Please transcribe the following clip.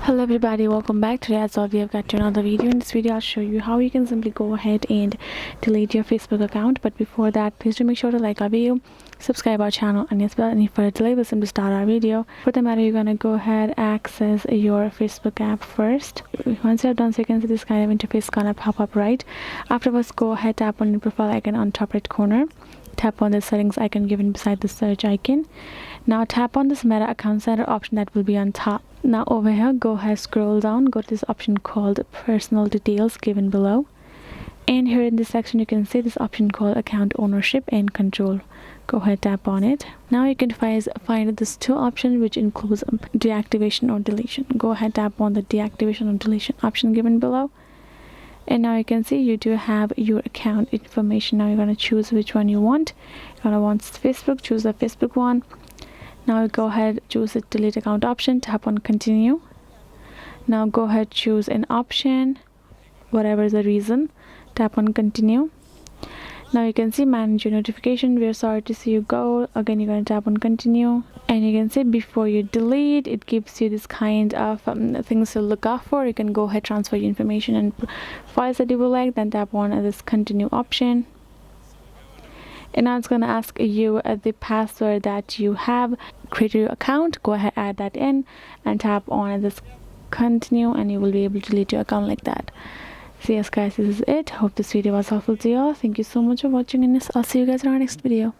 Hello everybody, welcome back. Today as well we have got to another video. In this video I'll show you how you can simply go ahead and delete your Facebook account. But before that, please do make sure to like our video, subscribe our channel, and yes, without any further delay, we'll simply start our video. For the matter, you're gonna go ahead access your Facebook app first. Once you have done so, you can see this kind of interface gonna pop up, right? Afterwards, go ahead, tap on your profile icon on top right corner, tap on the settings icon given beside the search icon. Now tap on this Meta Account Center option that will be on top. Now over here, go ahead, scroll down, go to this option called personal details given below, and here in this section you can see this option called account ownership and control. Go ahead, tap on it. Now you can find this two options which includes deactivation or deletion. Go ahead, tap on the deactivation or deletion option given below, and now you can see you do have your account information. Now you're going to choose which one you want. You're going to want Facebook, choose the Facebook one. Now go ahead, choose the delete account option, tap on continue. Now go ahead, choose an option, whatever is the reason, tap on continue. Now you can see manage your notification, we're sorry to see you go. Again, you're going to tap on continue, and you can see before you delete, it gives you this kind of things to look out for. You can go ahead, transfer your information and files that you would like, then tap on this continue option. And now it's going to ask you the password that you have created your account. Go ahead, add that in and tap on this continue, and you will be able to delete your account like that. So yes guys, this is it. Hope this video was helpful to you all. Thank you so much for watching, and I'll see you guys in our next video.